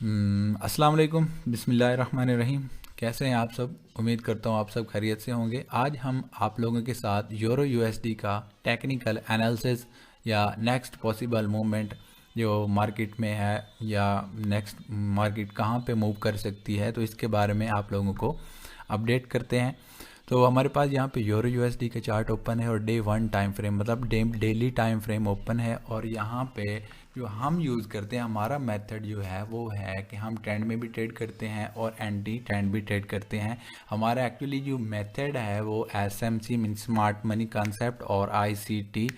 अस्सलाम वालेकुम, बिस्मिल्लाहिर्रहमानिर्रहीम। कैसे हैं आप सब? उम्मीद करता हूँ आप सब खैरियत से होंगे। आज हम आप लोगों के साथ यूरो यूएसडी का टेक्निकल एनालिसिस या नेक्स्ट पॉसिबल मूवमेंट जो मार्केट में है या नेक्स्ट मार्केट कहाँ पे मूव कर सकती है, तो इसके बारे में आप लोगों को अपडेट करते हैं। तो हमारे पास यहाँ पे यूरो यूएसडी का चार्ट ओपन है और डे 1 टाइम फ्रेम मतलब डेली टाइम फ्रेम ओपन है। और यहाँ पे जो हम यूज़ करते हैं, हमारा मेथड जो है वो है कि हम ट्रेंड में भी ट्रेड करते हैं और एंटी ट्रेंड भी ट्रेड करते हैं। हमारा एक्चुअली जो मेथड है वो SMC mean smart money concept और आईसीटी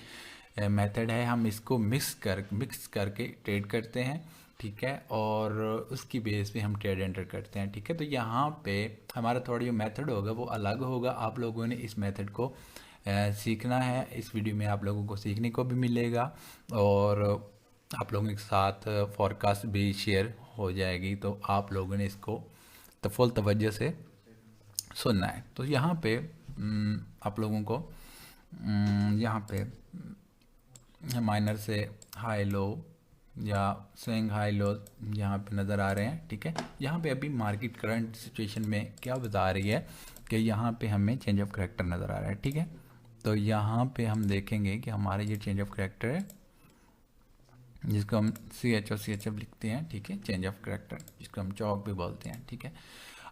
मेथड है। हम इसको मिक्स करके ट्रेड करते हैं, ठीक है, और उसकी बेस पे हम ट्रेड एंटर करते हैं, ठीक है। तो यहाँ पे हमारा थोड़ा जो मेथड होगा वो अलग होगा। आप लोगों ने इस मेथड को सीखना है। इस वीडियो में आप लोगों को सीखने को भी मिलेगा और आप लोगों के साथ फॉरकास्ट भी शेयर हो जाएगी, तो आप लोगों ने इसको फुल तवज्जो से सुनना है। तो यहाँ पे आप लोगों को यहाँ पे माइनर से हाई लो या स्विंग हाई लो यहाँ पे नज़र आ रहे हैं, ठीक है। यहाँ पे अभी मार्केट करंट सिचुएशन में क्या बता रही है कि यहाँ पे हमें चेंज ऑफ करैक्टर नज़र आ रहा है, ठीक है। तो यहाँ पे हम देखेंगे कि हमारे ये चेंज ऑफ करैक्टर है जिसको हम CHF लिखते हैं, ठीक है, चेंज ऑफ करैक्टर, जिसको हम चौक भी बोलते हैं, ठीक है।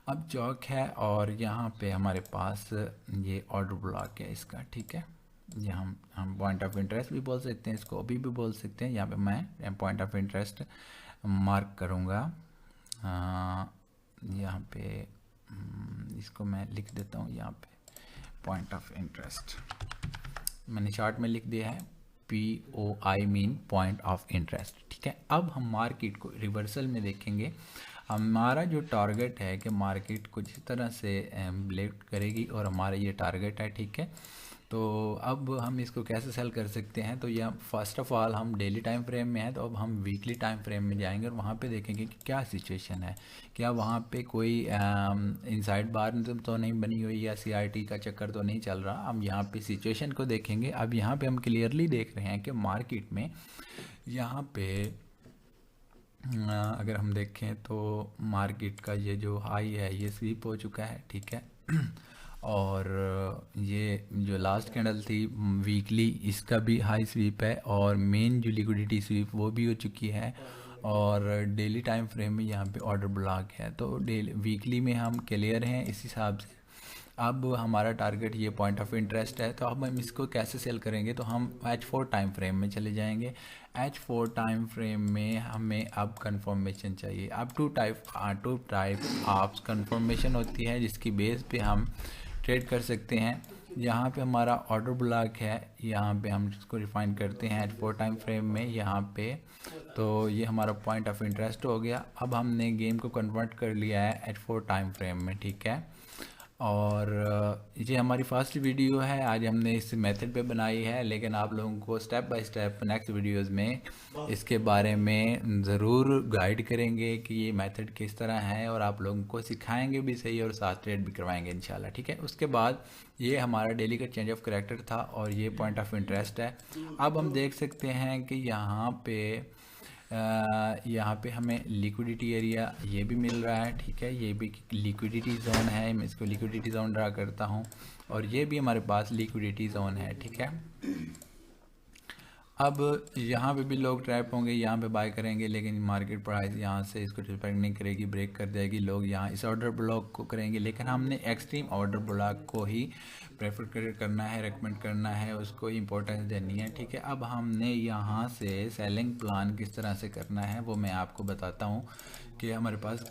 अब चौक है और यहाँ पे हमारे पास ये ऑर्डर ब्लॉक है इसका, ठीक है। ये हम पॉइंट ऑफ इंटरेस्ट भी बोल सकते हैं, इसको अभी भी बोल सकते हैं। यहाँ पे मैं पॉइंट ऑफ इंटरेस्ट मार्क करूँगा। यहाँ पे इसको मैं लिख देता हूँ, यहाँ पे पॉइंट ऑफ इंटरेस्ट मैंने चार्ट में लिख दिया है, POI mean point of interest, ठीक है। अब हम मार्केट को रिवर्सल में देखेंगे। हमारा जो टारगेट है कि मार्केट कुछ इस तरह से ब्रेक करेगी और हमारा ये टारगेट है, ठीक है। तो अब हम इसको कैसे सेल कर सकते हैं, तो यह फर्स्ट ऑफ ऑल हम डेली टाइम फ्रेम में है, तो अब हम वीकली टाइम फ्रेम में जाएंगे और वहाँ पे देखेंगे कि क्या सिचुएशन है, क्या वहाँ पे कोई इनसाइड बार तो नहीं बनी हुई या CRT का चक्कर तो नहीं चल रहा। हम यहाँ पे सिचुएशन को देखेंगे। अब यहाँ पे हम क्लियरली देख रहे हैं कि मार्केट में यहाँ पे अगर हम देखें तो मार्केट का ये जो हाई है ये स्वीप हो चुका है, ठीक है। और ये जो लास्ट कैंडल थी वीकली, इसका भी हाई स्वीप है और मेन जो लिक्विडिटी स्वीप वो भी हो चुकी है। और डेली टाइम फ्रेम में यहाँ पे ऑर्डर ब्लॉक है। तो डेली वीकली में हम क्लियर हैं इस हिसाब से। अब हमारा टारगेट ये पॉइंट ऑफ इंटरेस्ट है, तो अब हम इसको कैसे सेल करेंगे, तो हम H4 टाइम फ्रेम में चले जाएंगे। H4 टाइम फ्रेम में हमें अब कंफर्मेशन चाहिए। अब टू टाइप ऑफ कंफर्मेशन होती है जिसकी बेस पे हम ट्रेड कर सकते हैं। यहाँ पे हमारा ऑर्डर ब्लॉक है, यहाँ पे हम इसको रिफाइन करते हैं H4 टाइम फ्रेम में यहाँ पे। तो ये हमारा पॉइंट ऑफ इंटरेस्ट हो गया। अब हमने गेम को कन्वर्ट कर लिया है H4 टाइम फ्रेम में, ठीक है। और ये हमारी फर्स्ट वीडियो है, आज हमने इस मेथड पे बनाई है, लेकिन आप लोगों को step by step next videos में इसके बारे में ज़रूर गाइड करेंगे कि ये मेथड किस तरह है, और आप लोगों को सिखाएंगे भी सही और साथ ट्रेड भी करवाएंगे इंशाल्लाह, ठीक है। उसके बाद ये हमारा डेली का चेंज ऑफ करैक्टर था और ये पॉइंट ऑफ इंटरेस्ट है। अब हम देख सकते हैं कि यहाँ पे हमें लिक्विडिटी एरिया ये भी मिल रहा है, ठीक है। ये भी लिक्विडिटी जोन है, मैं इसको लिक्विडिटी जोन ड्रा करता हूँ और ये भी हमारे पास लिक्विडिटी जोन है, ठीक है। अब यहाँ पे भी लोग ट्रैप होंगे, यहाँ पे बाय करेंगे, लेकिन मार्केट प्राइस यहाँ से इसको रिस्पेक्ट नहीं करेगी, ब्रेक कर देगी। लोग यहाँ इस ऑर्डर ब्लॉक को करेंगे, लेकिन हमने एक्सट्रीम ऑर्डर ब्लॉक को ही प्रेफर करना है, रेकमेंड करना है, उसको इम्पोर्टेंस देनी है, ठीक है। अब हमने यहाँ से सेलिंग प्लान किस तरह से करना है वो मैं आपको बताता हूँ कि हमारे पास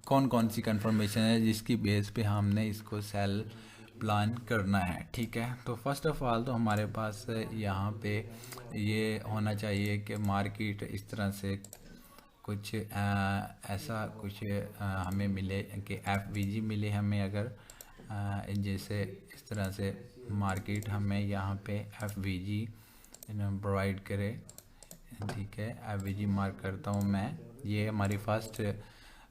कौन कौन सी कंफर्मेशन है जिसकी बेस पे हमने इसको सेल प्लान करना है, ठीक है। तो फर्स्ट ऑफ ऑल तो हमारे पास यहाँ पे ये होना चाहिए कि मार्केट इस तरह से कुछ ऐसा कुछ हमें मिले कि FVG मिले हमें। अगर जैसे इस तरह से मार्केट हमें यहाँ पे FVG प्रोवाइड करे, ठीक है। FVG मार्क करता हूँ मैं। ये हमारी फर्स्ट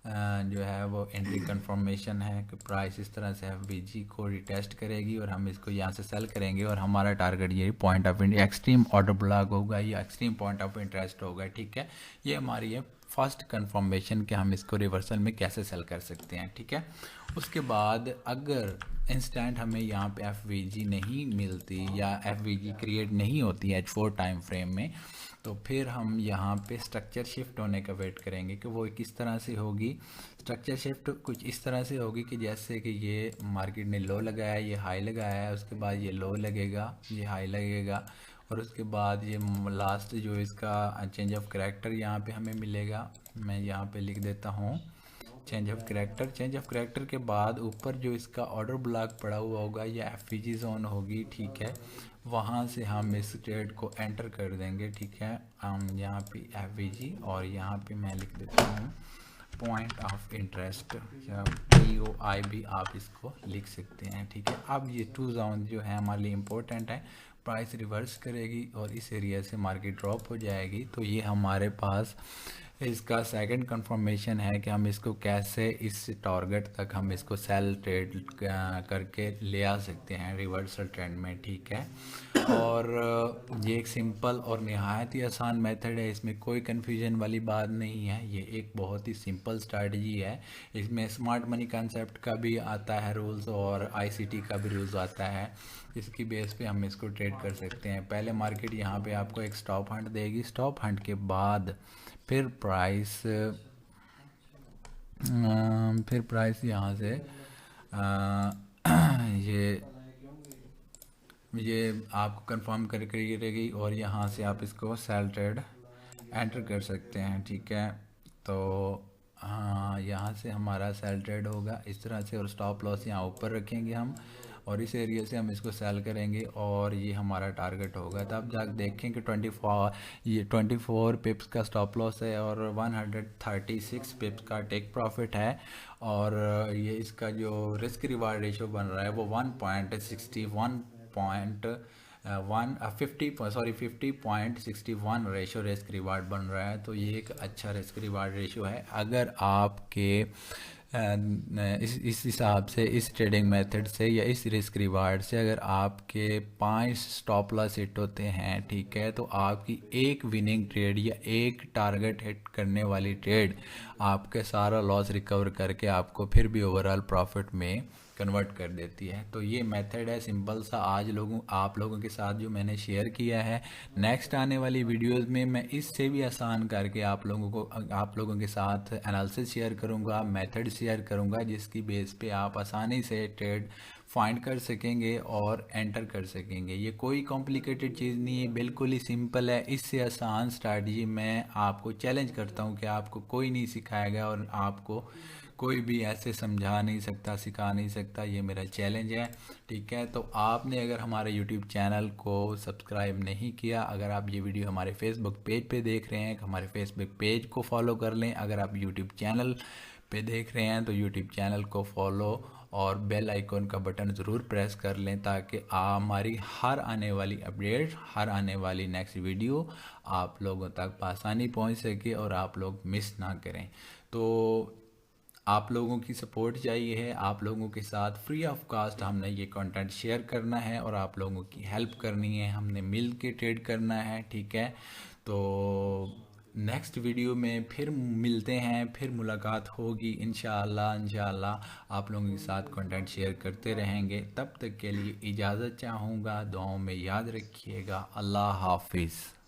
जो है वो एंट्री कंफर्मेशन है कि प्राइस इस तरह से FVG को रिटेस्ट करेगी और हम इसको यहाँ से सेल करेंगे और हमारा टारगेट ये point of extreme order block होगा या एक्सट्रीम पॉइंट ऑफ इंटरेस्ट होगा, ठीक है। ये हमारी है फर्स्ट कंफर्मेशन कि हम इसको रिवर्सल में कैसे सेल कर सकते हैं, ठीक है। उसके बाद अगर इंस्टेंट हमें यहाँ पे एफ नहीं मिलती या एफ क्रिएट नहीं होती है H4 टाइम फ्रेम में, तो फिर हम यहाँ पे स्ट्रक्चर शिफ्ट होने का वेट करेंगे कि वो किस तरह से होगी। स्ट्रक्चर शिफ्ट कुछ इस तरह से होगी कि जैसे कि ये मार्केट ने लो लगाया है, ये हाई लगाया है, उसके बाद ये लो लगेगा, ये हाई लगेगा, और उसके बाद ये लास्ट जो इसका चेंज ऑफ करैक्टर यहाँ पे हमें मिलेगा। मैं यहाँ पे लिख देता हूँ change of character. Change of character के बाद ऊपर जो इसका ऑर्डर ब्लॉक पड़ा हुआ होगा या एफ जोन होगी, ठीक है, वहाँ से हम इस ट्रेड को एंटर कर देंगे, ठीक है। हम यहाँ पे एफ और यहाँ पे मैं लिख देता हूँ पॉइंट ऑफ इंटरेस्ट या POI भी आप इसको लिख सकते हैं, ठीक है। अब ये 2 जोन जो है हमारे लिए इम्पोर्टेंट है। प्राइस रिवर्स करेगी और इस एरिया से मार्केट ड्रॉप हो जाएगी, तो ये हमारे पास इसका सेकंड कंफर्मेशन है कि हम इसको कैसे इस टारगेट तक हम इसको सेल ट्रेड करके ले आ सकते हैं रिवर्सल ट्रेंड में, ठीक है। और ये एक सिंपल और नहायत ही आसान मेथड है, इसमें कोई कन्फ्यूजन वाली बात नहीं है। ये एक बहुत ही सिंपल स्ट्रैटेजी है। इसमें स्मार्ट मनी कंसेप्ट का भी आता है रूल्स और ICT का भी रूल्स आता है, इसकी बेस पे हम इसको ट्रेड कर सकते हैं। पहले मार्केट यहाँ पे आपको एक स्टॉप हंट देगी, स्टॉप हंट के बाद फिर प्राइस यहाँ से ये आपको कंफर्म करके रहेगी और यहाँ से आप इसको सेल ट्रेड एंटर कर सकते हैं, ठीक है। तो हाँ, यहाँ से हमारा सेल ट्रेड होगा इस तरह से, और स्टॉप लॉस यहाँ ऊपर रखेंगे हम, और इस एरिया से हम इसको सेल करेंगे और ये हमारा टारगेट होगा। तब जाकर देखें कि 24 पिप्स का स्टॉप लॉस है और 136 पिप्स का टेक प्रॉफिट है, और ये इसका जो रिस्क रिवार्ड रेशो बन रहा है वो 50.61 रेशो रिस्क रिवार्ड बन रहा है। तो ये एक अच्छा रिस्क रिवार्ड रेशो है। अगर आपके इस हिसाब से, इस ट्रेडिंग मेथड से या इस रिस्क रिवार्ड से अगर आपके 5 स्टॉप लॉस हिट होते हैं, ठीक है, तो आपकी एक विनिंग ट्रेड या एक टारगेट हिट करने वाली ट्रेड आपके सारा लॉस रिकवर करके आपको फिर भी ओवरऑल प्रॉफिट में कन्वर्ट कर देती है। तो ये मेथड है सिंपल सा, आज आप लोगों के साथ जो मैंने शेयर किया है। नेक्स्ट आने वाली वीडियोस में मैं इससे भी आसान करके आप लोगों के साथ एनालिसिस शेयर करूंगा, मेथड शेयर करूंगा, जिसकी बेस पे आप आसानी से ट्रेड फाइंड कर सकेंगे और एंटर कर सकेंगे। ये कोई कॉम्प्लिकेटेड चीज़ नहीं है, बिल्कुल ही सिंपल है। इससे आसान स्ट्रैटेजी मैं आपको चैलेंज करता हूँ कि आपको कोई नहीं सिखाएगा और आपको कोई भी ऐसे समझा नहीं सकता, सिखा नहीं सकता। ये मेरा चैलेंज है, ठीक है। तो आपने अगर हमारे YouTube चैनल को सब्सक्राइब नहीं किया, अगर आप ये वीडियो हमारे फेसबुक पेज पे देख रहे हैं, हमारे फेसबुक पेज को फॉलो कर लें। अगर आप YouTube चैनल पे देख रहे हैं तो YouTube चैनल को फॉलो और बेल आइकॉन का बटन ज़रूर प्रेस कर लें, ताकि हमारी हर आने वाली अपडेट, हर आने वाली नेक्स्ट वीडियो आप लोगों तक आसानी पहुंच सके और आप लोग मिस ना करें। तो आप लोगों की सपोर्ट चाहिए है, आप लोगों के साथ फ्री ऑफ कास्ट हमने ये कंटेंट शेयर करना है और आप लोगों की हेल्प करनी है, हमने मिल के ट्रेड करना है, ठीक है। तो नेक्स्ट वीडियो में फिर मिलते हैं, फिर मुलाकात होगी इंशाअल्लाह आप लोगों के साथ कंटेंट शेयर करते रहेंगे। तब तक के लिए इजाज़त चाहूँगा, दुआओं में याद रखिएगा। अल्लाह हाफिज़।